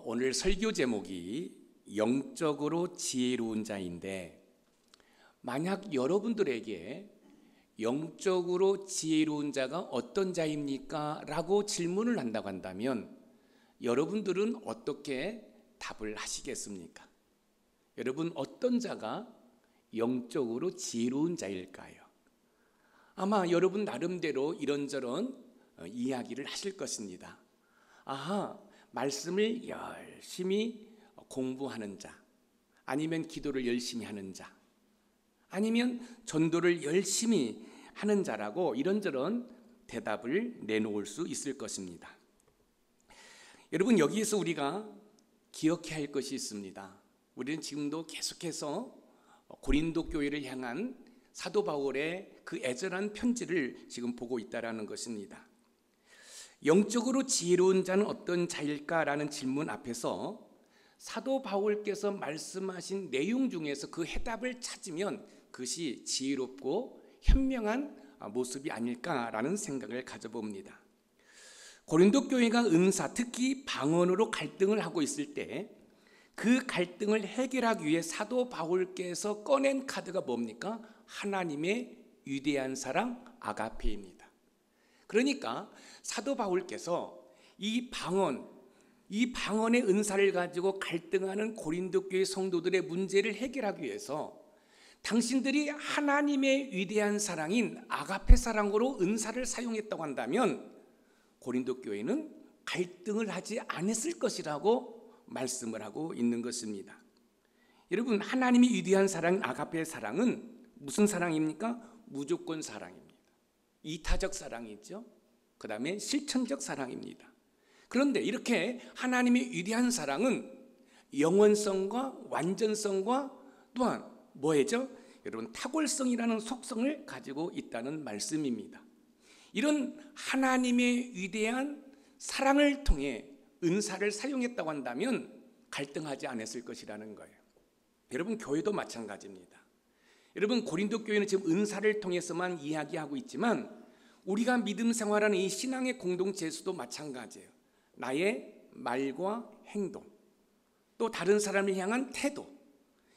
오늘 설교 제목이 영적으로 지혜로운 자인데, 만약 여러분들에게 영적으로 지혜로운 자가 어떤 자입니까? 라고 질문을 한다고 한다면 여러분들은 어떻게 답을 하시겠습니까? 여러분, 어떤 자가 영적으로 지혜로운 자일까요? 아마 여러분 나름대로 이런저런 이야기를 하실 것입니다. 아하, 말씀을 열심히 공부하는 자, 아니면 기도를 열심히 하는 자, 아니면 전도를 열심히 하는 자라고 이런저런 대답을 내놓을 수 있을 것입니다. 여러분, 여기에서 우리가 기억해야 할 것이 있습니다. 우리는 지금도 계속해서 고린도 교회를 향한 사도 바울의 그 애절한 편지를 지금 보고 있다는 것입니다. 영적으로 지혜로운 자는 어떤 자일까라는 질문 앞에서 사도 바울께서 말씀하신 내용 중에서 그 해답을 찾으면 그것이 지혜롭고 현명한 모습이 아닐까라는 생각을 가져봅니다. 고린도 교회가 은사, 특히 방언으로 갈등을 하고 있을 때 그 갈등을 해결하기 위해 사도 바울께서 꺼낸 카드가 뭡니까? 하나님의 위대한 사랑 아가페입니다. 그러니까 사도 바울께서 이 방언의 은사를 가지고 갈등하는 고린도 교회 성도들의 문제를 해결하기 위해서 당신들이 하나님의 위대한 사랑인 아가페 사랑으로 은사를 사용했다고 한다면 고린도 교회는 갈등을 하지 않았을 것이라고 말씀을 하고 있는 것입니다. 여러분, 하나님의 위대한 사랑 아가페의 사랑은 무슨 사랑입니까? 무조건 사랑입니다. 이타적 사랑이죠. 그 다음에 실천적 사랑입니다. 그런데 이렇게 하나님의 위대한 사랑은 영원성과 완전성과 또한 뭐예요? 여러분, 탁월성이라는 속성을 가지고 있다는 말씀입니다. 이런 하나님의 위대한 사랑을 통해 은사를 사용했다고 한다면 갈등하지 않았을 것이라는 거예요. 여러분, 교회도 마찬가지입니다. 여러분, 고린도 교회는 지금 은사를 통해서만 이야기하고 있지만 우리가 믿음 생활하는 이 신앙의 공동체에서도 마찬가지예요. 나의 말과 행동, 또 다른 사람을 향한 태도,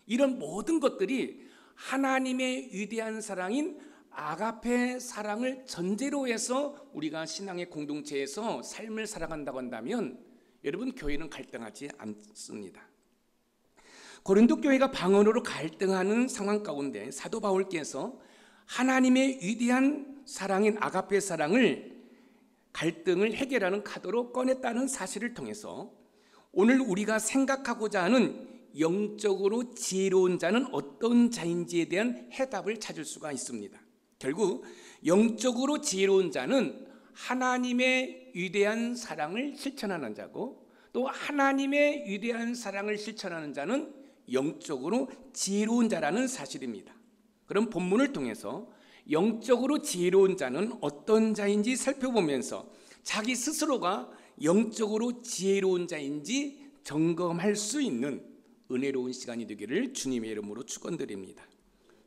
이런 모든 것들이 하나님의 위대한 사랑인 아가페 사랑을 전제로 해서 우리가 신앙의 공동체에서 삶을 살아간다고 한다면 여러분, 교회는 갈등하지 않습니다. 고린도 교회가 방언으로 갈등하는 상황 가운데 사도 바울께서 하나님의 위대한 사랑인 아가페 사랑을 갈등을 해결하는 카드로 꺼냈다는 사실을 통해서 오늘 우리가 생각하고자 하는 영적으로 지혜로운 자는 어떤 자인지에 대한 해답을 찾을 수가 있습니다. 결국 영적으로 지혜로운 자는 하나님의 위대한 사랑을 실천하는 자고, 또 하나님의 위대한 사랑을 실천하는 자는 영적으로 지혜로운 자라는 사실입니다. 그럼 본문을 통해서 영적으로 지혜로운 자는 어떤 자인지 살펴보면서 자기 스스로가 영적으로 지혜로운 자인지 점검할 수 있는 은혜로운 시간이 되기를 주님의 이름으로 축원드립니다.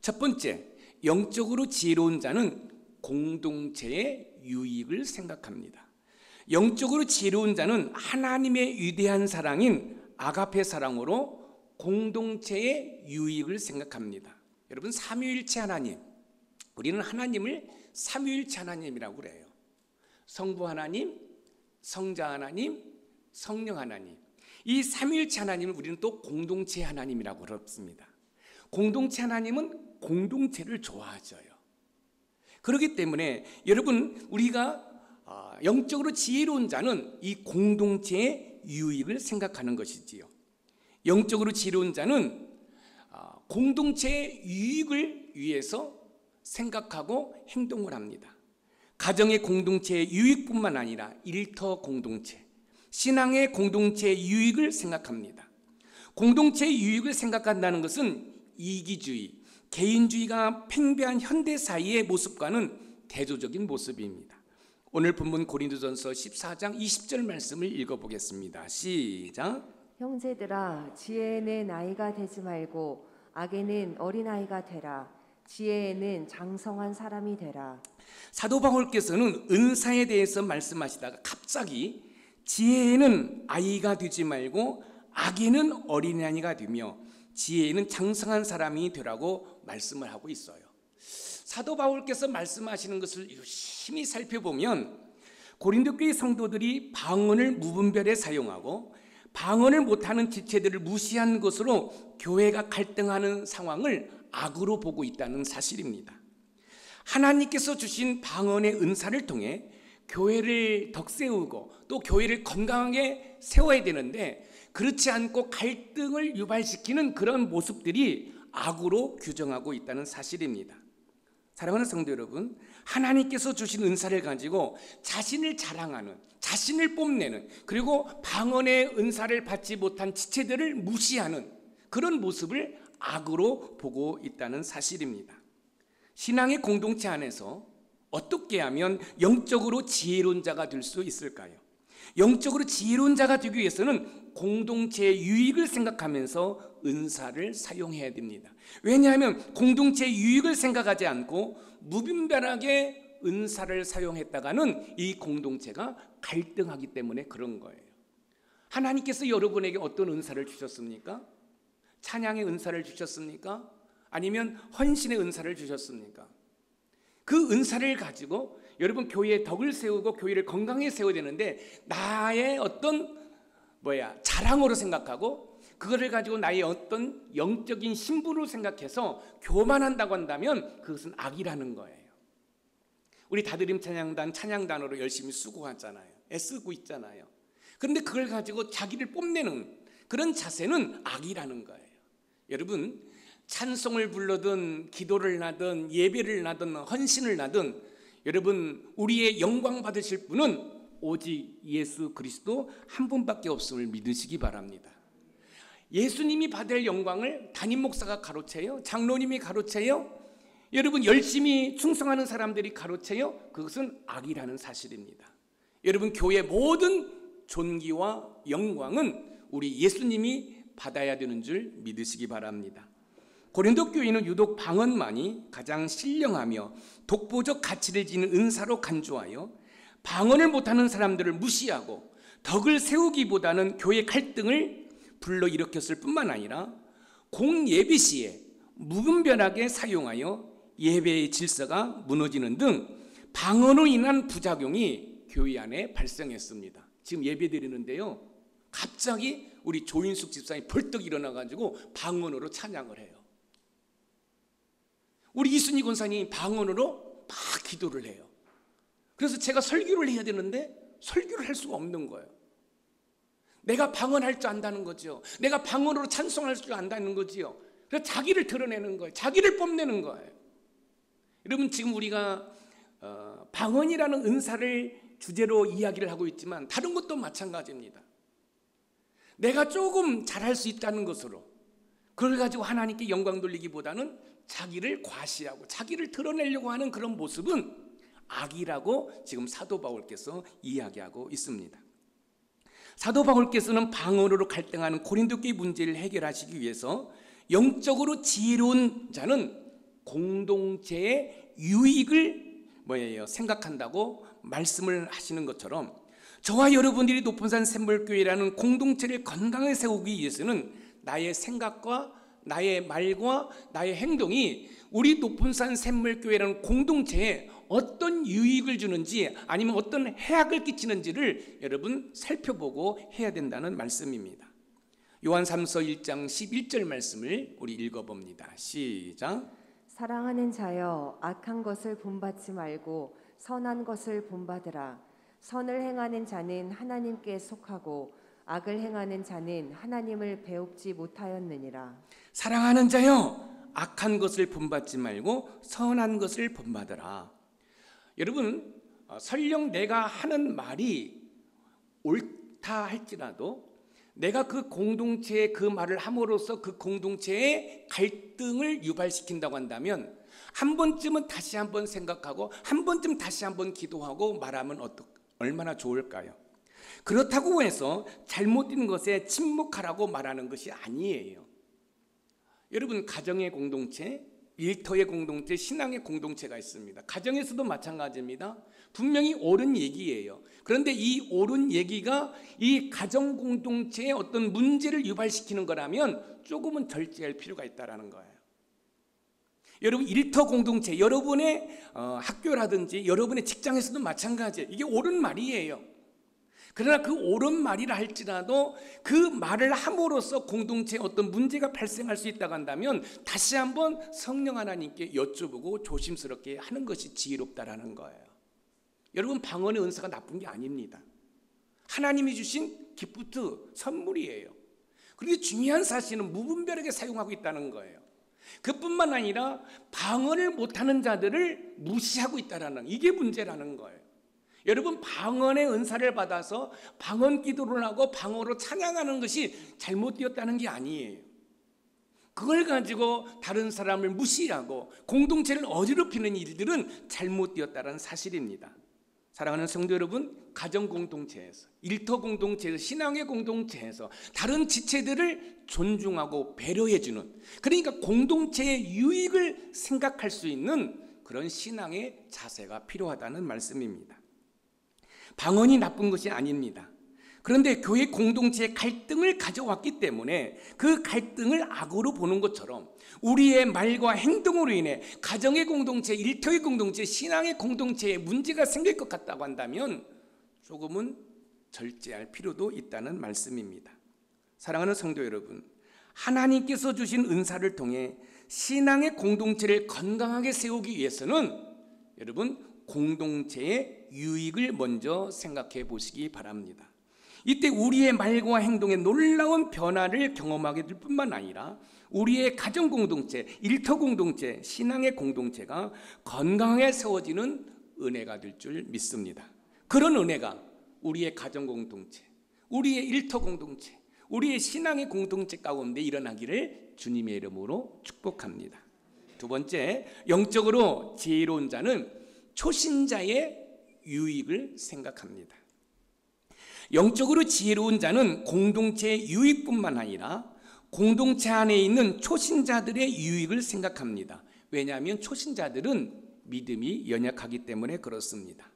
첫 번째, 영적으로 지혜로운 자는 공동체의 유익을 생각합니다. 영적으로 지혜로운 자는 하나님의 위대한 사랑인 아가페 사랑으로 공동체의 유익을 생각합니다. 여러분, 삼위일체 하나님, 우리는 하나님을 삼위일체 하나님이라고 그래요. 성부 하나님, 성자 하나님, 성령 하나님, 이 삼위일체 하나님을 우리는 또 공동체 하나님이라고 그럽니다. 공동체 하나님은 공동체를 좋아하죠. 그렇기 때문에 여러분, 우리가 영적으로 지혜로운 자는 이 공동체의 유익을 생각하는 것이지요. 영적으로 지혜로운 자는 공동체의 유익을 위해서 생각하고 행동을 합니다. 가정의 공동체의 유익뿐만 아니라 일터 공동체, 신앙의 공동체의 유익을 생각합니다. 공동체의 유익을 생각한다는 것은 이기주의, 개인주의가 팽배한 현대 사회의 모습과는 대조적인 모습입니다. 오늘 본문 고린도전서 14장 20절 말씀을 읽어보겠습니다. 시작. 형제들아, 지혜에는 나이가 되지 말고 악에는 어린아이가 되라. 지혜에는 장성한 사람이 되라. 사도 바울께서는 은사에 대해서 말씀하시다가 갑자기 지혜에는 아이가 되지 말고 악에는 어린아이가 되며 지혜에는 장성한 사람이 되라고 말씀을 하고 있어요. 사도 바울께서 말씀하시는 것을 유심히 살펴보면 고린도 교회 성도들이 방언을 무분별에 사용하고 방언을 못하는 지체들을 무시한 것으로 교회가 갈등하는 상황을 악으로 보고 있다는 사실입니다. 하나님께서 주신 방언의 은사를 통해 교회를 덕세우고 또 교회를 건강하게 세워야 되는데 그렇지 않고 갈등을 유발시키는 그런 모습들이 악으로 규정하고 있다는 사실입니다. 사랑하는 성도 여러분, 하나님께서 주신 은사를 가지고 자신을 자랑하는, 자신을 뽐내는, 그리고 방언의 은사를 받지 못한 지체들을 무시하는 그런 모습을 악으로 보고 있다는 사실입니다. 신앙의 공동체 안에서 어떻게 하면 영적으로 지혜로운 자가 될 수 있을까요? 영적으로 지혜로운 자가 되기 위해서는 공동체의 유익을 생각하면서 은사를 사용해야 됩니다. 왜냐하면 공동체의 유익을 생각하지 않고 무분별하게 은사를 사용했다가는 이 공동체가 갈등하기 때문에 그런 거예요. 하나님께서 여러분에게 어떤 은사를 주셨습니까? 찬양의 은사를 주셨습니까? 아니면 헌신의 은사를 주셨습니까? 그 은사를 가지고 여러분 교회의 덕을 세우고 교회를 건강하게 세워야 되는데 나의 어떤 자랑으로 생각하고 그거를 가지고 나의 어떤 영적인 신분으로 생각해서 교만한다고 한다면 그것은 악이라는 거예요. 우리 다드림 찬양단 찬양단으로 열심히 수고하잖아요. 애쓰고 있잖아요. 그런데 그걸 가지고 자기를 뽐내는 그런 자세는 악이라는 거예요. 여러분, 찬송을 불러든 기도를 하든 예배를 하든 헌신을 하든 여러분 우리의 영광 받으실 분은 오직 예수 그리스도 한 분밖에 없음을 믿으시기 바랍니다. 예수님이 받을 영광을 담임 목사가 가로채요? 장로님이 가로채요? 여러분 열심히 충성하는 사람들이 가로채요? 그것은 악이라는 사실입니다. 여러분 교회의 모든 존귀와 영광은 우리 예수님이 받아야 되는 줄 믿으시기 바랍니다. 고린도 교회는 유독 방언만이 가장 신령하며 독보적 가치를 지닌 은사로 간주하여 방언을 못하는 사람들을 무시하고 덕을 세우기보다는 교회 갈등을 불러일으켰을 뿐만 아니라 공예배 시에 무분별하게 사용하여 예배의 질서가 무너지는 등 방언으로 인한 부작용이 교회 안에 발생했습니다. 지금 예배 드리는데요, 갑자기 우리 조인숙 집사님이 벌떡 일어나가지고 방언으로 찬양을 해요. 우리 이순희 권사님이 방언으로 막 기도를 해요. 그래서 제가 설교를 해야 되는데 설교를 할 수가 없는 거예요. 내가 방언할 줄 안다는 거죠. 내가 방언으로 찬송할 줄 안다는 거지요. 그래서 자기를 드러내는 거예요. 자기를 뽐내는 거예요. 여러분 지금 우리가 방언이라는 은사를 주제로 이야기를 하고 있지만 다른 것도 마찬가지입니다. 내가 조금 잘할 수 있다는 것으로 그걸 가지고 하나님께 영광 돌리기보다는 자기를 과시하고 자기를 드러내려고 하는 그런 모습은 악이라고 지금 사도 바울께서 이야기하고 있습니다. 사도 바울께서는 방언으로 갈등하는 고린도 교회 문제를 해결하시기 위해서 영적으로 지혜로운 자는 공동체의 유익을 생각한다고 말씀을 하시는 것처럼 저와 여러분들이 높은산 샘물교회라는 공동체를 건강하게 세우기 위해서는 나의 생각과 나의 말과 나의 행동이 우리 높은산 샘물교회라는 공동체에 어떤 유익을 주는지 아니면 어떤 해악을 끼치는지를 여러분 살펴보고 해야 된다는 말씀입니다. 요한 3서 1장 11절 말씀을 우리 읽어봅니다. 시작. 사랑하는 자여 악한 것을 본받지 말고 선한 것을 본받으라. 선을 행하는 자는 하나님께 속하고 악을 행하는 자는 하나님을 배웁지 못하였느니라. 사랑하는 자여 악한 것을 본받지 말고 선한 것을 본받으라. 여러분 설령 내가 하는 말이 옳다 할지라도 내가 그 공동체에 그 말을 함으로써 그 공동체의 갈등을 유발시킨다고 한다면 한 번쯤은 다시 한번 생각하고 한 번쯤 다시 한번 기도하고 말하면 얼마나 좋을까요? 그렇다고 해서 잘못된 것에 침묵하라고 말하는 것이 아니에요. 여러분 가정의 공동체, 일터의 공동체, 신앙의 공동체가 있습니다. 가정에서도 마찬가지입니다. 분명히 옳은 얘기예요. 그런데 이 옳은 얘기가 이 가정 공동체의 어떤 문제를 유발시키는 거라면 조금은 절제할 필요가 있다는 거예요. 여러분, 일터 공동체, 여러분의 학교라든지 여러분의 직장에서도 마찬가지예요. 이게 옳은 말이에요. 그러나 그 옳은 말이라 할지라도 그 말을 함으로써 공동체에 어떤 문제가 발생할 수 있다고 한다면 다시 한번 성령 하나님께 여쭤보고 조심스럽게 하는 것이 지혜롭다라는 거예요. 여러분, 방언의 은사가 나쁜 게 아닙니다. 하나님이 주신 기프트, 선물이에요. 그런데 중요한 사실은 무분별하게 사용하고 있다는 거예요. 그뿐만 아니라 방언을 못하는 자들을 무시하고 있다는, 이게 문제라는 거예요. 여러분, 방언의 은사를 받아서 방언 기도를 하고 방언으로 찬양하는 것이 잘못되었다는 게 아니에요. 그걸 가지고 다른 사람을 무시하고 공동체를 어지럽히는 일들은 잘못되었다는 사실입니다. 사랑하는 성도 여러분, 가정 공동체에서, 일터 공동체에서, 신앙의 공동체에서 다른 지체들을 존중하고 배려해주는, 그러니까 공동체의 유익을 생각할 수 있는 그런 신앙의 자세가 필요하다는 말씀입니다. 방언이 나쁜 것이 아닙니다. 그런데 교회 공동체의 갈등을 가져왔기 때문에 그 갈등을 악으로 보는 것처럼 우리의 말과 행동으로 인해 가정의 공동체, 일터의 공동체, 신앙의 공동체에 문제가 생길 것 같다고 한다면 조금은 절제할 필요도 있다는 말씀입니다. 사랑하는 성도 여러분, 하나님께서 주신 은사를 통해 신앙의 공동체를 건강하게 세우기 위해서는 여러분, 공동체의 유익을 먼저 생각해 보시기 바랍니다. 이때 우리의 말과 행동에 놀라운 변화를 경험하게 될 뿐만 아니라 우리의 가정 공동체, 일터 공동체, 신앙의 공동체가 건강하게 세워지는 은혜가 될 줄 믿습니다. 그런 은혜가 우리의 가정 공동체, 우리의 일터 공동체, 우리의 신앙의 공동체 가운데 일어나기를 주님의 이름으로 축복합니다. 두 번째, 영적으로 지혜로운 자는 초신자의 유익을 생각합니다. 영적으로 지혜로운 자는 공동체의 유익뿐만 아니라 공동체 안에 있는 초신자들의 유익을 생각합니다. 왜냐하면 초신자들은 믿음이 연약하기 때문에 그렇습니다.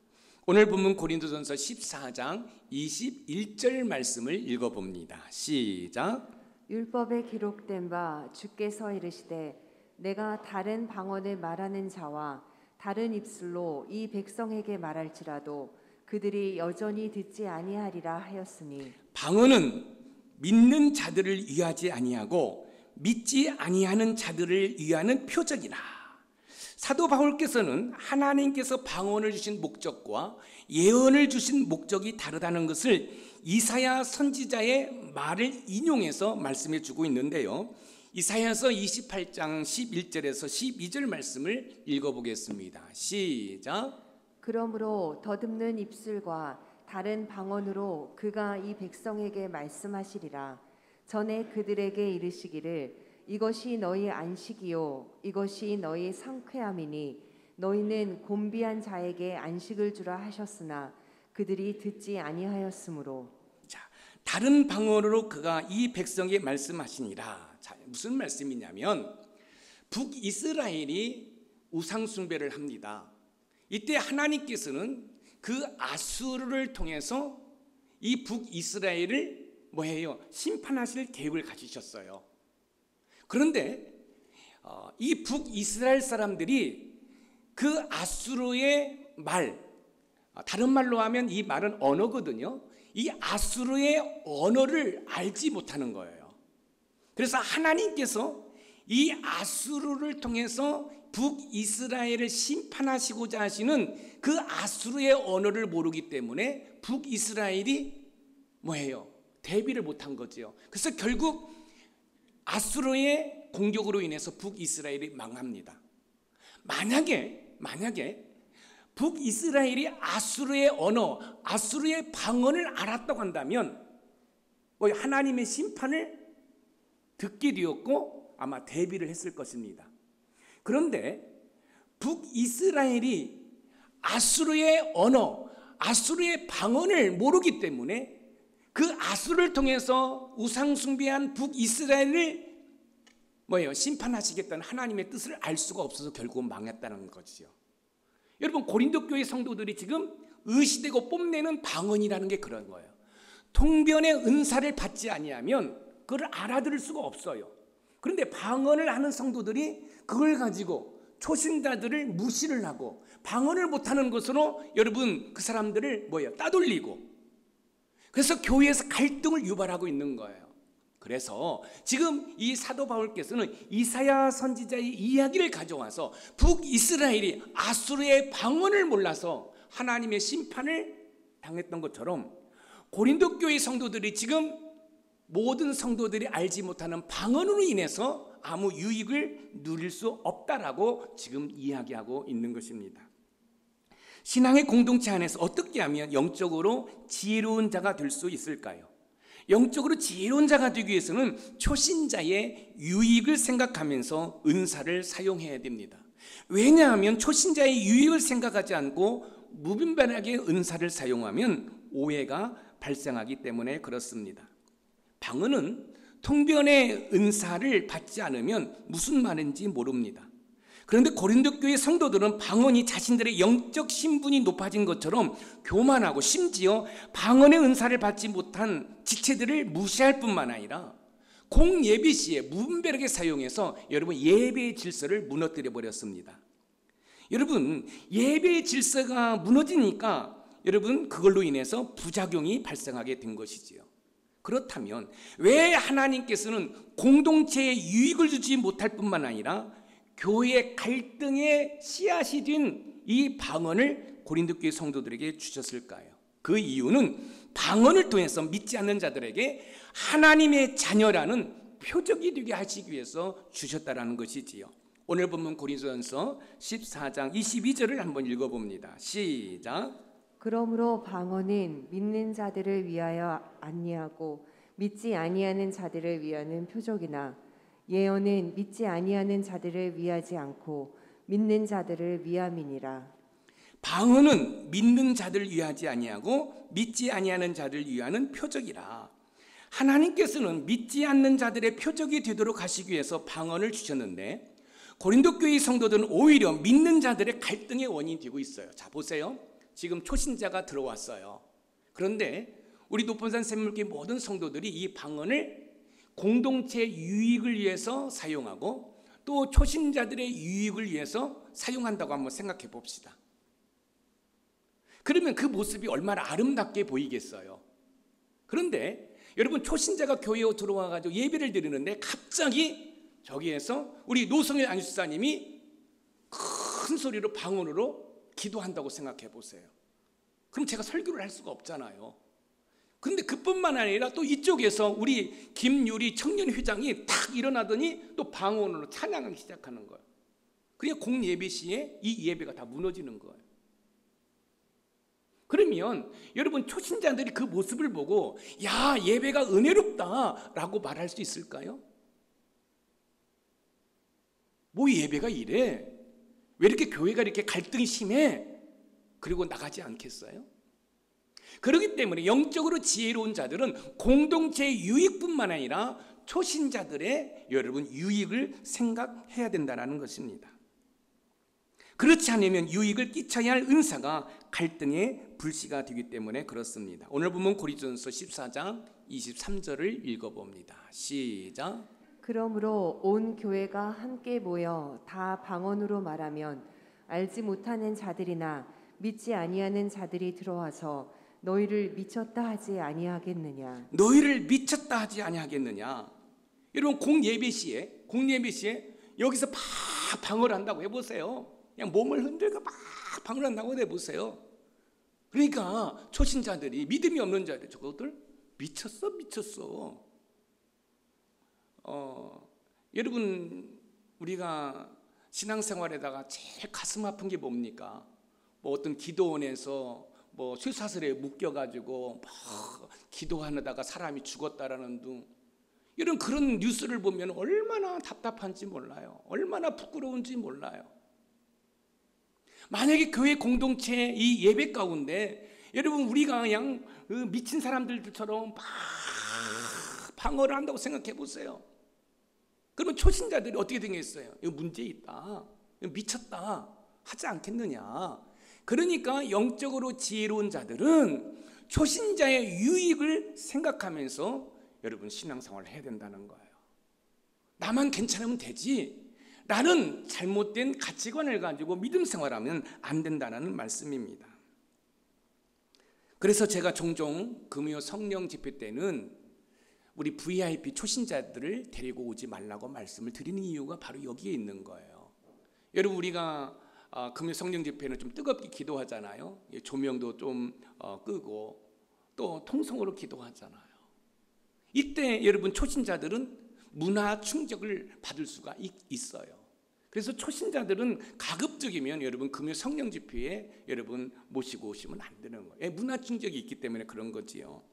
오늘 본문 고린도전서 14장 21절 말씀을 읽어봅니다. 시작. 율법에 기록된 바 주께서 이르시되 내가 다른 방언을 말하는 자와 다른 입술로 이 백성에게 말할지라도 그들이 여전히 듣지 아니하리라 하였으니, 방언은 믿는 자들을 위하지 아니하고 믿지 아니하는 자들을 위하는 표적이라. 사도 바울께서는 하나님께서 방언을 주신 목적과 예언을 주신 목적이 다르다는 것을 이사야 선지자의 말을 인용해서 말씀해 주고 있는데요, 이사야서 28장 11절에서 12절 말씀을 읽어보겠습니다. 시작. 그러므로 더듬는 입술과 다른 방언으로 그가 이 백성에게 말씀하시리라. 전에 그들에게 이르시기를 이것이 너희 안식이요 이것이 너희 상쾌함이니 너희는 곤비한 자에게 안식을 주라 하셨으나 그들이 듣지 아니하였으므로. 자, 다른 방언으로 그가 이 백성에게 말씀하시니라. 자, 무슨 말씀이냐면 북이스라엘이 우상 숭배를 합니다. 이때 하나님께서는 그 아수르를 통해서 이 북이스라엘을 뭐해요? 심판하실 계획을 가지셨어요. 그런데 이 북이스라엘 사람들이 그 아수르의 말, 다른 말로 하면 이 말은 언어거든요. 이 아수르의 언어를 알지 못하는 거예요. 그래서 하나님께서 이 아수르를 통해서 북이스라엘을 심판하시고자 하시는 그 아수르의 언어를 모르기 때문에 북이스라엘이 뭐예요? 대비를 못한 거죠. 그래서 결국 아수르의 공격으로 인해서 북이스라엘이 망합니다. 만약에 북이스라엘이 아수르의 언어, 아수르의 방언을 알았다고 한다면 하나님의 심판을 듣게 되었고 아마 대비를 했을 것입니다. 그런데 북이스라엘이 아수르의 언어, 아수르의 방언을 모르기 때문에 그 아수르를 통해서 우상 숭배한 북이스라엘을 뭐예요? 심판하시겠다는 하나님의 뜻을 알 수가 없어서 결국은 망했다는 거지요. 여러분, 고린도 교회 성도들이 지금 의시되고 뽐내는 방언이라는 게 그런 거예요. 통변의 은사를 받지 아니하면 그걸 알아들을 수가 없어요. 그런데 방언을 하는 성도들이 그걸 가지고 초신자들을 무시를 하고 방언을 못하는 것으로 여러분 그 사람들을 뭐예요? 따돌리고, 그래서 교회에서 갈등을 유발하고 있는 거예요. 그래서 지금 이 사도 바울께서는 이사야 선지자의 이야기를 가져와서 북이스라엘이 아수르의 방언을 몰라서 하나님의 심판을 당했던 것처럼 고린도 교회 성도들이 지금 모든 성도들이 알지 못하는 방언으로 인해서 아무 유익을 누릴 수 없다라고 지금 이야기하고 있는 것입니다. 신앙의 공동체 안에서 어떻게 하면 영적으로 지혜로운 자가 될 수 있을까요? 영적으로 지혜로운 자가 되기 위해서는 초신자의 유익을 생각하면서 은사를 사용해야 됩니다. 왜냐하면 초신자의 유익을 생각하지 않고 무분별하게 은사를 사용하면 오해가 발생하기 때문에 그렇습니다. 방언은 통변의 은사를 받지 않으면 무슨 말인지 모릅니다. 그런데 고린도 교회 성도들은 방언이 자신들의 영적 신분이 높아진 것처럼 교만하고 심지어 방언의 은사를 받지 못한 지체들을 무시할 뿐만 아니라 공예배 시에 무분별하게 사용해서 여러분 예배의 질서를 무너뜨려 버렸습니다. 여러분, 예배의 질서가 무너지니까 여러분 그걸로 인해서 부작용이 발생하게 된 것이지요. 그렇다면 왜 하나님께서는 공동체에 유익을 주지 못할 뿐만 아니라 교회 갈등의 씨앗이 된 이 방언을 고린도 교회 성도들에게 주셨을까요? 그 이유는 방언을 통해서 믿지 않는 자들에게 하나님의 자녀라는 표적이 되게 하시기 위해서 주셨다라는 것이지요. 오늘 본문 고린도전서 14장 22절을 한번 읽어봅니다. 시작. 그러므로 방언은 믿는 자들을 위하여 아니하고 믿지 아니하는 자들을 위하는 표적이나 예언은 믿지 아니하는 자들을 위하지 않고 믿는 자들을 위함이니라. 방언은 믿는 자들을 위하지 아니하고 믿지 아니하는 자들을 위하는 표적이라. 하나님께서는 믿지 않는 자들의 표적이 되도록 하시기 위해서 방언을 주셨는데 고린도 교회 성도들은 오히려 믿는 자들의 갈등의 원인이 되고 있어요. 자, 보세요. 지금 초신자가 들어왔어요. 그런데 우리 높은산 샘물교회 모든 성도들이 이 방언을 공동체 유익을 위해서 사용하고 또 초신자들의 유익을 위해서 사용한다고 한번 생각해 봅시다. 그러면 그 모습이 얼마나 아름답게 보이겠어요. 그런데 여러분, 초신자가 교회에 들어와가지고 예배를 드리는데 갑자기 저기에서 우리 노성일 안수사님이 큰 소리로 방언으로 기도한다고 생각해 보세요. 그럼 제가 설교를 할 수가 없잖아요. 그런데 그뿐만 아니라 또 이쪽에서 우리 김유리 청년회장이 탁 일어나더니 또 방언으로 찬양하기 시작하는 거예요. 그냥 공예배 시에 이 예배가 다 무너지는 거예요. 그러면 여러분, 초신자들이 그 모습을 보고 야, 예배가 은혜롭다라고 말할 수 있을까요? 뭐 예배가 이래? 왜 이렇게 교회가 이렇게 갈등이 심해? 그리고 나가지 않겠어요? 그렇기 때문에 영적으로 지혜로운 자들은 공동체의 유익뿐만 아니라 초신자들의 여러분 유익을 생각해야 된다는 것입니다. 그렇지 않으면 유익을 끼쳐야 할 은사가 갈등의 불씨가 되기 때문에 그렇습니다. 오늘 보면 고린도전서 14장 23절을 읽어봅니다. 시작. 그러므로 온 교회가 함께 모여 다 방언으로 말하면 알지 못하는 자들이나 믿지 아니하는 자들이 들어와서 너희를 미쳤다 하지 아니하겠느냐. 너희를 미쳤다 하지 아니하겠느냐. 여러분, 공예배 시에 여기서 막 방언을 한다고 해보세요. 그냥 몸을 흔들고 막 방언을 한다고 해보세요. 그러니까 초신자들이, 믿음이 없는 자들, 저것들 미쳤어. 여러분, 우리가 신앙생활에다가 제일 가슴 아픈 게 뭡니까? 뭐 어떤 기도원에서 뭐 쇠사슬에 묶여가지고 막 기도하다가 사람이 죽었다라는 등 이런 그런 뉴스를 보면 얼마나 답답한지 몰라요. 얼마나 부끄러운지 몰라요. 만약에 교회 공동체 이 예배 가운데 여러분 우리가 그냥 미친 사람들처럼 막 방언을 한다고 생각해 보세요. 그러면 초신자들이 어떻게 되겠어요? 이거 문제 있다, 이거 미쳤다 하지 않겠느냐. 그러니까 영적으로 지혜로운 자들은 초신자의 유익을 생각하면서 여러분 신앙생활을 해야 된다는 거예요. 나만 괜찮으면 되지, 나는 잘못된 가치관을 가지고 믿음 생활하면 안 된다는 말씀입니다. 그래서 제가 종종 금요 성령 집회 때는 우리 VIP 초신자들을 데리고 오지 말라고 말씀을 드리는 이유가 바로 여기에 있는 거예요. 여러분, 우리가 금요 성령 집회는 좀 뜨겁게 기도하잖아요. 조명도 좀 끄고 또 통성으로 기도하잖아요. 이때 여러분 초신자들은 문화 충격을 받을 수가 있어요. 그래서 초신자들은 가급적이면 여러분 금요 성령 집회에 여러분 모시고 오시면 안 되는 거예요. 문화 충격이 있기 때문에 그런 거지요.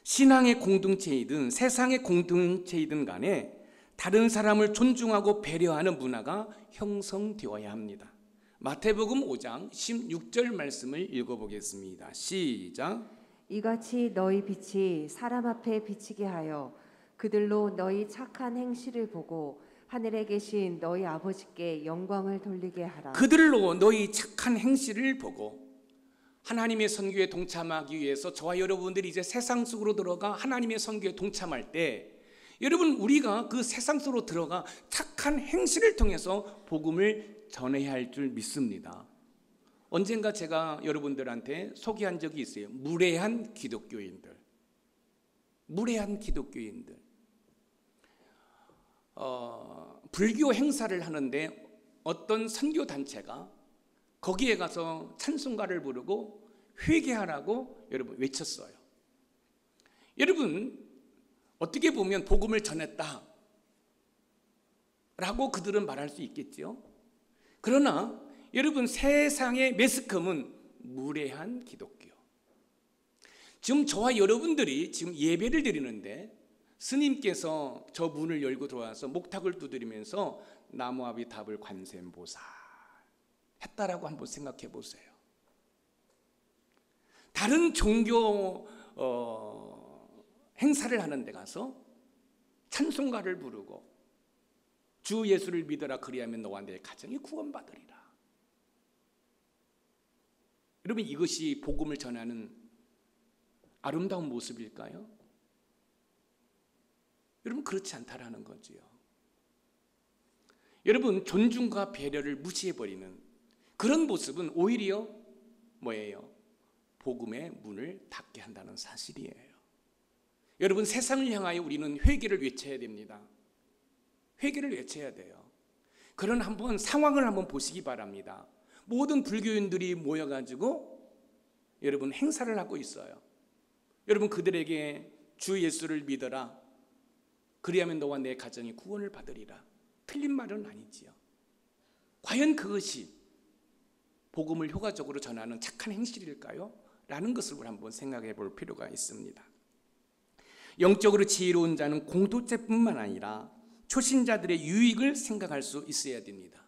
신앙의 공동체이든 세상의 공동체이든 간에 다른 사람을 존중하고 배려하는 문화가 형성되어야 합니다. 마태복음 5장 16절 말씀을 읽어보겠습니다. 시작. 이같이 너희 빛이 사람 앞에 비치게 하여 그들로 너희 착한 행실을 보고 하늘에 계신 너희 아버지께 영광을 돌리게 하라. 그들로 너희 착한 행실을 보고 하나님의 선교에 동참하기 위해서 저와 여러분들이 이제 세상 속으로 들어가 하나님의 선교에 동참할 때 여러분, 우리가 그 세상 속으로 들어가 착한 행실을 통해서 복음을 전해야 할 줄 믿습니다. 언젠가 제가 여러분들한테 소개한 적이 있어요. 무례한 기독교인들. 무례한 기독교인들. 불교 행사를 하는데 어떤 선교단체가 거기에 가서 찬송가를 부르고 회개하라고 여러분 외쳤어요. 여러분, 어떻게 보면 복음을 전했다 라고 그들은 말할 수 있겠죠. 그러나 여러분, 세상의 매스컴은 무례한 기독교. 지금 저와 여러분들이 지금 예배를 드리는데 스님께서 저 문을 열고 들어와서 목탁을 두드리면서 나무아비 답을 관세음보살 했다라고 한번 생각해 보세요. 다른 종교 행사를 하는 데 가서 찬송가를 부르고 주 예수를 믿어라 그리하면 너와 내 가정이 구원받으리라. 여러분, 이것이 복음을 전하는 아름다운 모습일까요? 여러분, 그렇지 않다라는 거지요. 여러분, 존중과 배려를 무시해버리는 그런 모습은 오히려 뭐예요? 복음의 문을 닫게 한다는 사실이에요. 여러분, 세상을 향하여 우리는 회개를 외쳐야 됩니다. 회개를 외쳐야 돼요. 그런 한번 상황을 한번 보시기 바랍니다. 모든 불교인들이 모여가지고 여러분 행사를 하고 있어요. 여러분, 그들에게 주 예수를 믿어라 그리하면 너와 내 가정이 구원을 받으리라. 틀린 말은 아니지요. 과연 그것이 복음을 효과적으로 전하는 착한 행실일까요? 라는 것을 우리 한번 생각해 볼 필요가 있습니다. 영적으로 지혜로운 자는 공동체뿐만 아니라 초신자들의 유익을 생각할 수 있어야 됩니다.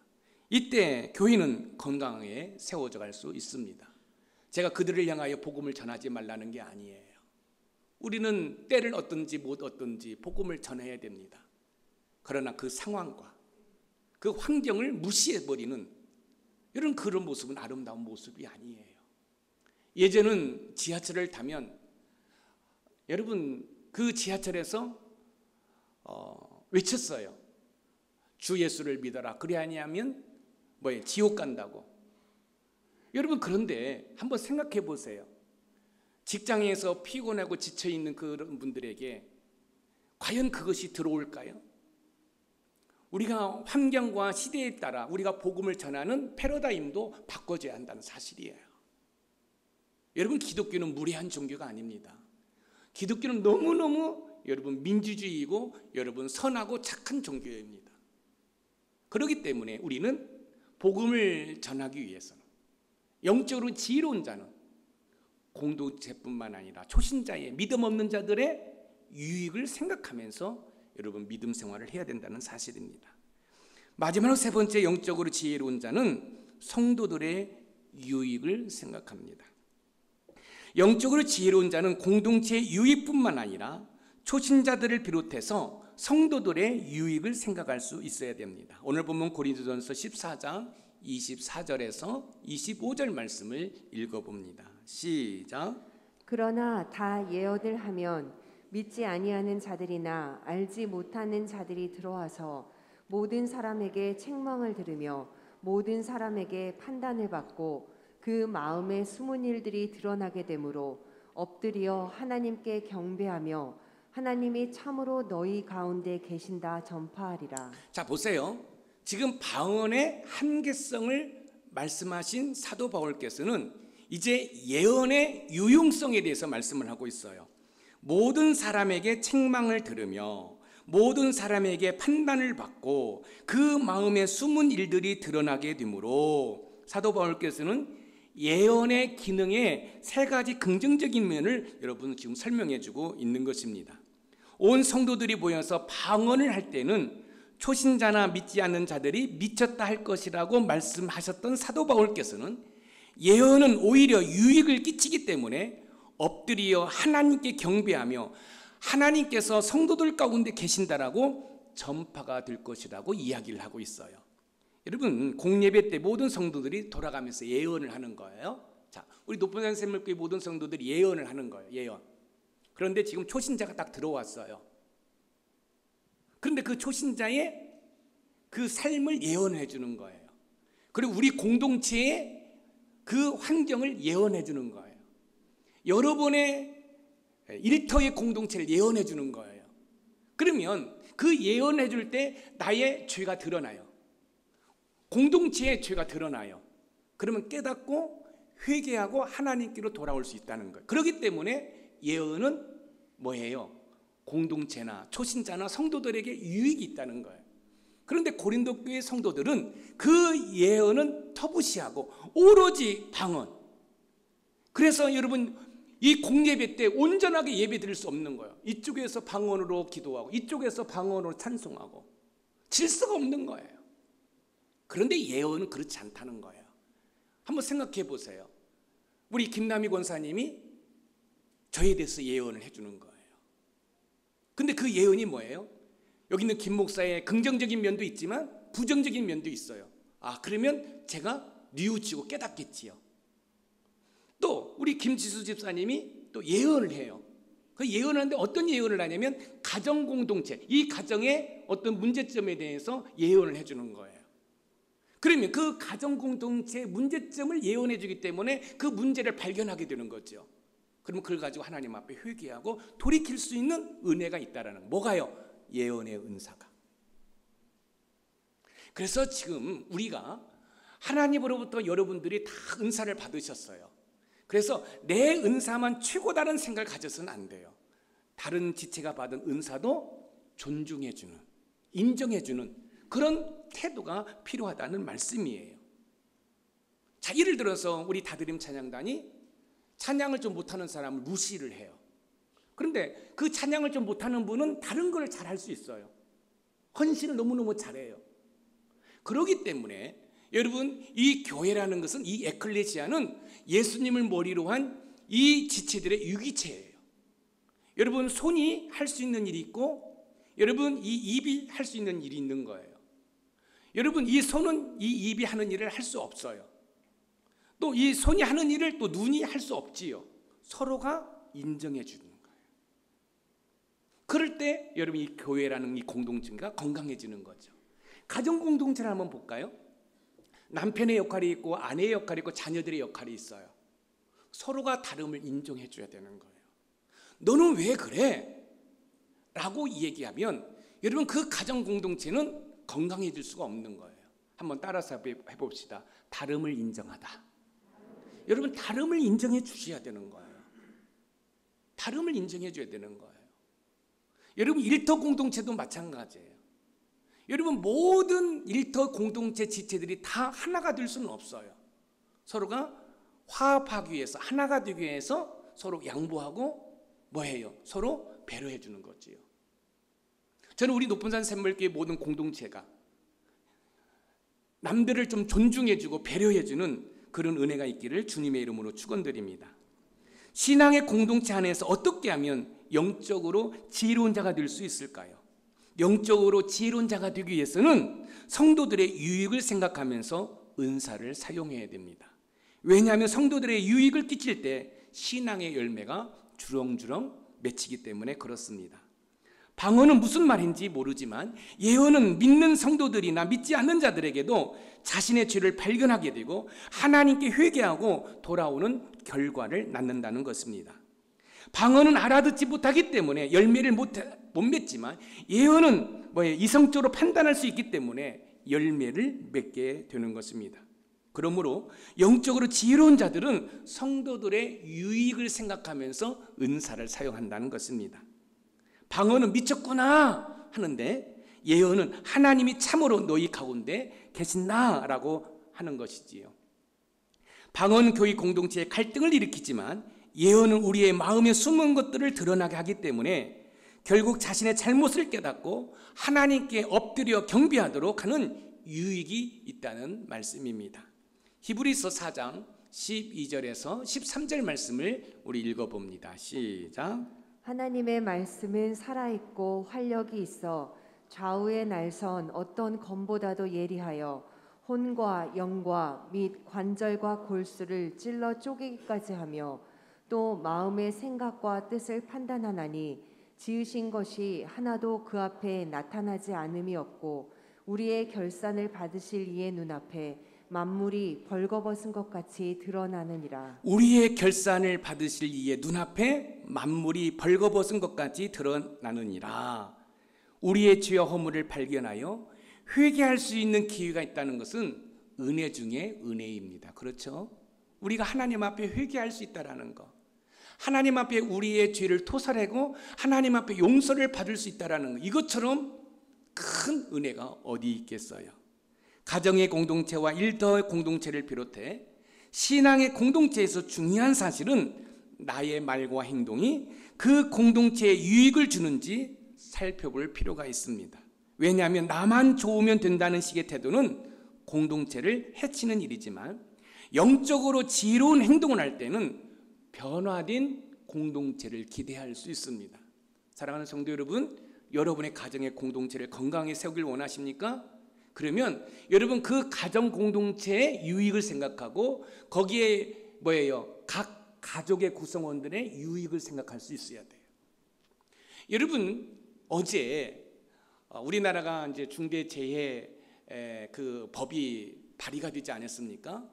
이때 교회는 건강하게 세워져 갈 수 있습니다. 제가 그들을 향하여 복음을 전하지 말라는 게 아니에요. 우리는 때를 얻든지 못 얻든지 복음을 전해야 됩니다. 그러나 그 상황과 그 환경을 무시해버리는 이런 그런 모습은 아름다운 모습이 아니에요. 예전은 지하철을 타면 여러분 그 지하철에서 외쳤어요. 주 예수를 믿어라. 그래 아니하면 뭐예요? 지옥 간다고. 여러분, 그런데 한번 생각해 보세요. 직장에서 피곤하고 지쳐있는 그런 분들에게 과연 그것이 들어올까요? 우리가 환경과 시대에 따라 우리가 복음을 전하는 패러다임도 바꿔줘야 한다는 사실이에요. 여러분, 기독교는 무례한 종교가 아닙니다. 기독교는 너무너무 여러분 민주주의이고 여러분 선하고 착한 종교입니다. 그렇기 때문에 우리는 복음을 전하기 위해서는 영적으로 지혜로운 자는 공동체뿐만 아니라 초신자의 믿음 없는 자들의 유익을 생각하면서 여러분 믿음 생활을 해야 된다는 사실입니다. 마지막으로 세 번째, 영적으로 지혜로운 자는 성도들의 유익을 생각합니다. 영적으로 지혜로운 자는 공동체의 유익뿐만 아니라 초신자들을 비롯해서 성도들의 유익을 생각할 수 있어야 됩니다. 오늘 보면 고린도전서 14장 24절에서 25절 말씀을 읽어봅니다. 시작. 그러나 다 예언을 하면 믿지 아니하는 자들이나 알지 못하는 자들이 들어와서 모든 사람에게 책망을 들으며 모든 사람에게 판단을 받고 그 마음의 숨은 일들이 드러나게 되므로 엎드려 하나님께 경배하며 하나님이 참으로 너희 가운데 계신다 전파하리라. 자, 보세요. 지금 방언의 한계성을 말씀하신 사도 바울께서는 이제 예언의 유용성에 대해서 말씀을 하고 있어요. 모든 사람에게 책망을 들으며 모든 사람에게 판단을 받고 그 마음의 숨은 일들이 드러나게 되므로 사도 바울께서는 예언의 기능의 세 가지 긍정적인 면을 여러분 지금 설명해 주고 있는 것입니다. 온 성도들이 모여서 방언을 할 때는 초신자나 믿지 않는 자들이 미쳤다 할 것이라고 말씀하셨던 사도 바울께서는 예언은 오히려 유익을 끼치기 때문에 엎드려 하나님께 경배하며 하나님께서 성도들 가운데 계신다라고 전파가 될 것이라고 이야기를 하고 있어요. 여러분, 공예배 때 모든 성도들이 돌아가면서 예언을 하는 거예요. 자, 우리 높은 샘물교회 모든 성도들이 예언을 하는 거예요. 예언. 그런데 지금 초신자가 딱 들어왔어요. 그런데 그 초신자의 그 삶을 예언해 주는 거예요. 그리고 우리 공동체의 그 환경을 예언해 주는 거예요. 여러분의 일터의 공동체를 예언해 주는 거예요. 그러면 그 예언해 줄 때 나의 죄가 드러나요. 공동체의 죄가 드러나요. 그러면 깨닫고 회개하고 하나님께로 돌아올 수 있다는 거예요. 그렇기 때문에 예언은 뭐예요? 공동체나 초신자나 성도들에게 유익이 있다는 거예요. 그런데 고린도 교회 성도들은 그 예언은 터부시하고 오로지 방언. 그래서 여러분 이 공예배 때 온전하게 예배 드릴 수 없는 거예요. 이쪽에서 방언으로 기도하고 이쪽에서 방언으로 찬송하고 질서가 없는 거예요. 그런데 예언은 그렇지 않다는 거예요. 한번 생각해 보세요. 우리 김남희 권사님이 저에 대해서 예언을 해주는 거예요. 근데 그 예언이 뭐예요? 여기 있는 김 목사의 긍정적인 면도 있지만 부정적인 면도 있어요. 아, 그러면 제가 뉘우치고 깨닫겠지요. 또 우리 김지수 집사님이 또 예언을 해요. 그 예언을 하는데 어떤 예언을 하냐면 가정 공동체, 이 가정의 어떤 문제점에 대해서 예언을 해주는 거예요. 그러면 그 가정 공동체의 문제점을 예언해 주기 때문에 그 문제를 발견하게 되는 거죠. 그러면 그걸 가지고 하나님 앞에 회개하고 돌이킬 수 있는 은혜가 있다라는 거. 뭐가요? 예언의 은사가. 그래서 지금 우리가 하나님으로부터 여러분들이 다 은사를 받으셨어요. 그래서 내 은사만 최고다는 생각을 가져서는 안 돼요. 다른 지체가 받은 은사도 존중해주는, 인정해주는 그런 태도가 필요하다는 말씀이에요. 자, 예를 들어서 우리 다드림 찬양단이 찬양을 좀 못하는 사람을 무시를 해요. 그런데 그 찬양을 좀 못하는 분은 다른 걸 잘할 수 있어요. 헌신을 너무너무 잘해요. 그렇기 때문에 여러분 이 교회라는 것은, 이 에클레시아는 예수님을 머리로 한 이 지체들의 유기체예요. 여러분 손이 할 수 있는 일이 있고 여러분 이 입이 할 수 있는 일이 있는 거예요. 여러분 이 손은 이 입이 하는 일을 할 수 없어요. 또 이 손이 하는 일을 또 눈이 할 수 없지요. 서로가 인정해 주는 거예요. 그럴 때 여러분 이 교회라는 이 공동체가 건강해지는 거죠. 가정 공동체를 한번 볼까요? 남편의 역할이 있고 아내의 역할이 있고 자녀들의 역할이 있어요. 서로가 다름을 인정해 줘야 되는 거예요. 너는 왜 그래? 라고 얘기하면 여러분 그 가정 공동체는 건강해질 수가 없는 거예요. 한번 따라서 해봅시다. 다름을 인정하다. 여러분 다름을 인정해 주셔야 되는 거예요. 다름을 인정해 줘야 되는 거예요. 여러분 일터 공동체도 마찬가지예요. 여러분 모든 일터 공동체 지체들이 다 하나가 될 수는 없어요. 서로가 화합하기 위해서, 하나가 되기 위해서 서로 양보하고 뭐해요? 서로 배려해 주는 거지요. 저는 우리 높은산 샘물교회 모든 공동체가 남들을 좀 존중해 주고 배려해 주는 그런 은혜가 있기를 주님의 이름으로 축원드립니다. 신앙의 공동체 안에서 어떻게 하면 영적으로 지혜로운 자가 될 수 있을까요? 영적으로 지혜로운 자가 되기 위해서는 성도들의 유익을 생각하면서 은사를 사용해야 됩니다. 왜냐하면 성도들의 유익을 끼칠 때 신앙의 열매가 주렁주렁 맺히기 때문에 그렇습니다. 방언은 무슨 말인지 모르지만 예언은 믿는 성도들이나 믿지 않는 자들에게도 자신의 죄를 발견하게 되고 하나님께 회개하고 돌아오는 결과를 낳는다는 것입니다. 방언은 알아듣지 못하기 때문에 열매를 못 맺지만 예언은 이성적으로 판단할 수 있기 때문에 열매를 맺게 되는 것입니다. 그러므로 영적으로 지혜로운 자들은 성도들의 유익을 생각하면서 은사를 사용한다는 것입니다. 방언은 미쳤구나 하는데 예언은 하나님이 참으로 너희 가운데 계신다라고 하는 것이지요. 방언은 교회 공동체의 갈등을 일으키지만 예언은 우리의 마음에 숨은 것들을 드러나게 하기 때문에 결국 자신의 잘못을 깨닫고 하나님께 엎드려 경배하도록 하는 유익이 있다는 말씀입니다. 히브리서 4장 12절에서 13절 말씀을 우리 읽어봅니다. 시작. 하나님의 말씀은 살아있고 활력이 있어 좌우의 날선 어떤 검보다도 예리하여 혼과 영과 및 관절과 골수를 찔러 쪼개기까지 하며 또 마음의 생각과 뜻을 판단하나니 지으신 것이 하나도 그 앞에 나타나지 않음이 없고 우리의 결산을 받으실 이의 눈앞에 만물이 벌거벗은 것 같이 드러나느니라. 우리의 결산을 받으실 이의 눈앞에 만물이 벌거벗은 것 같이 드러나느니라. 우리의 죄와 허물을 발견하여 회개할 수 있는 기회가 있다는 것은 은혜 중에 은혜입니다. 그렇죠? 우리가 하나님 앞에 회개할 수 있다라는 것, 하나님 앞에 우리의 죄를 토설하고 하나님 앞에 용서를 받을 수 있다라는 것, 이것처럼 큰 은혜가 어디 있겠어요? 가정의 공동체와 일터의 공동체를 비롯해 신앙의 공동체에서 중요한 사실은 나의 말과 행동이 그 공동체에 유익을 주는지 살펴볼 필요가 있습니다. 왜냐하면 나만 좋으면 된다는 식의 태도는 공동체를 해치는 일이지만 영적으로 지혜로운 행동을 할 때는 변화된 공동체를 기대할 수 있습니다. 사랑하는 성도 여러분, 여러분의 가정의 공동체를 건강하게 세우길 원하십니까? 그러면 여러분 그 가정 공동체의 유익을 생각하고 거기에 각 가족의 구성원들의 유익을 생각할 수 있어야 돼요. 여러분 어제 우리나라가 이제 중대재해 그 법이 발의가 되지 않았습니까?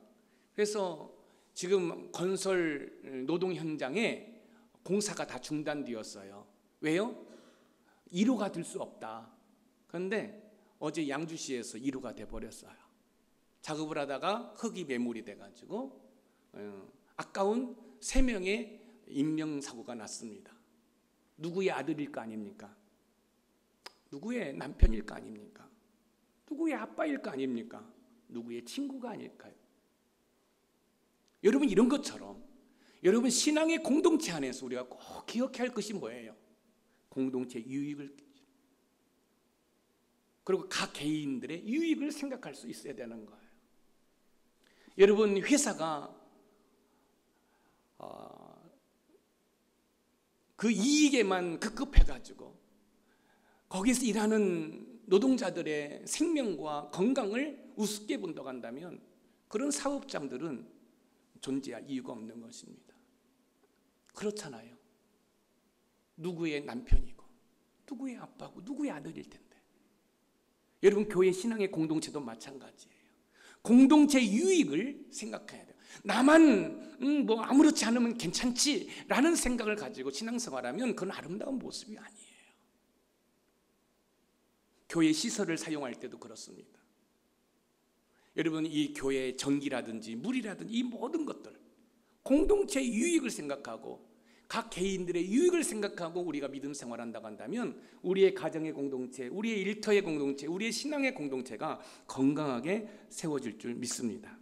그래서 지금 건설 노동 현장에 공사가 다 중단되었어요. 왜요? 1호가 될 수 없다. 그런데 어제 양주시에서 1호가 돼버렸어요. 작업을 하다가 흙이 매몰이 돼가지고 아까운 3명의 인명사고가 났습니다. 누구의 아들일 거 아닙니까? 누구의 남편일 거 아닙니까? 누구의 아빠일 거 아닙니까? 누구의 친구가 아닐까요? 여러분 이런 것처럼 여러분 신앙의 공동체 안에서 우리가 꼭 기억해야 할 것이 뭐예요? 공동체 유익을, 그리고 각 개인들의 유익을 생각할 수 있어야 되는 거예요. 여러분 회사가 그 이익에만 급급해가지고 거기서 일하는 노동자들의 생명과 건강을 우습게 본다고 한다면 그런 사업장들은 존재할 이유가 없는 것입니다. 그렇잖아요. 누구의 남편이고 누구의 아빠고 누구의 아들일 텐데. 여러분 교회 신앙의 공동체도 마찬가지예요. 공동체 유익을 생각해야 돼요. 나만 아무렇지 않으면 괜찮지라는 생각을 가지고 신앙생활하면 그건 아름다운 모습이 아니에요. 교회 시설을 사용할 때도 그렇습니다. 여러분 이 교회의 전기라든지 물이라든지 이 모든 것들 공동체의 유익을 생각하고 각 개인들의 유익을 생각하고 우리가 믿음 생활한다고 한다면 우리의 가정의 공동체, 우리의 일터의 공동체, 우리의 신앙의 공동체가 건강하게 세워질 줄 믿습니다.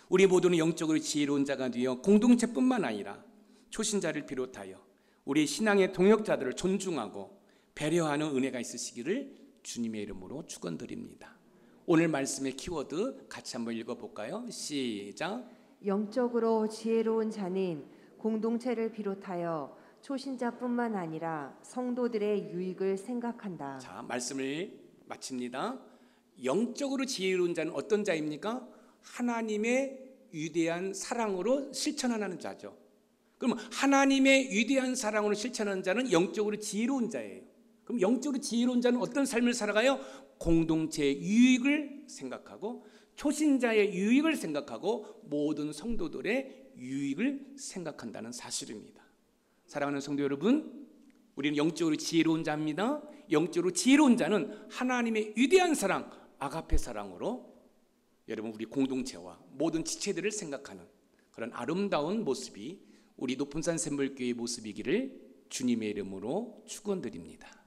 우리 모두는 영적으로 지혜로운 자가 되어 공동체뿐만 아니라 초신자를 비롯하여 우리 신앙의 동역자들을 존중하고 배려하는 은혜가 있으시기를 주님의 이름으로 축원드립니다. 오늘 말씀의 키워드 같이 한번 읽어볼까요? 시작. 영적으로 지혜로운 자는 공동체를 비롯하여 초신자뿐만 아니라 성도들의 유익을 생각한다. 자, 말씀을 마칩니다. 영적으로 지혜로운 자는 어떤 자입니까? 하나님의 위대한 사랑으로 실천하는 자죠. 그럼 하나님의 위대한 사랑으로 실천하는 자는 영적으로 지혜로운 자예요. 그럼 영적으로 지혜로운 자는 어떤 삶을 살아가요? 공동체의 유익을 생각하고 초신자의 유익을 생각하고 모든 성도들의 유익을 생각한다는 사실입니다. 사랑하는 성도 여러분, 우리는 영적으로 지혜로운 자입니다. 영적으로 지혜로운 자는 하나님의 위대한 사랑, 아가페 사랑으로 여러분 우리 공동체와 모든 지체들을 생각하는 그런 아름다운 모습이 우리 높은산 샘물교회의 모습이기를 주님의 이름으로 축원드립니다.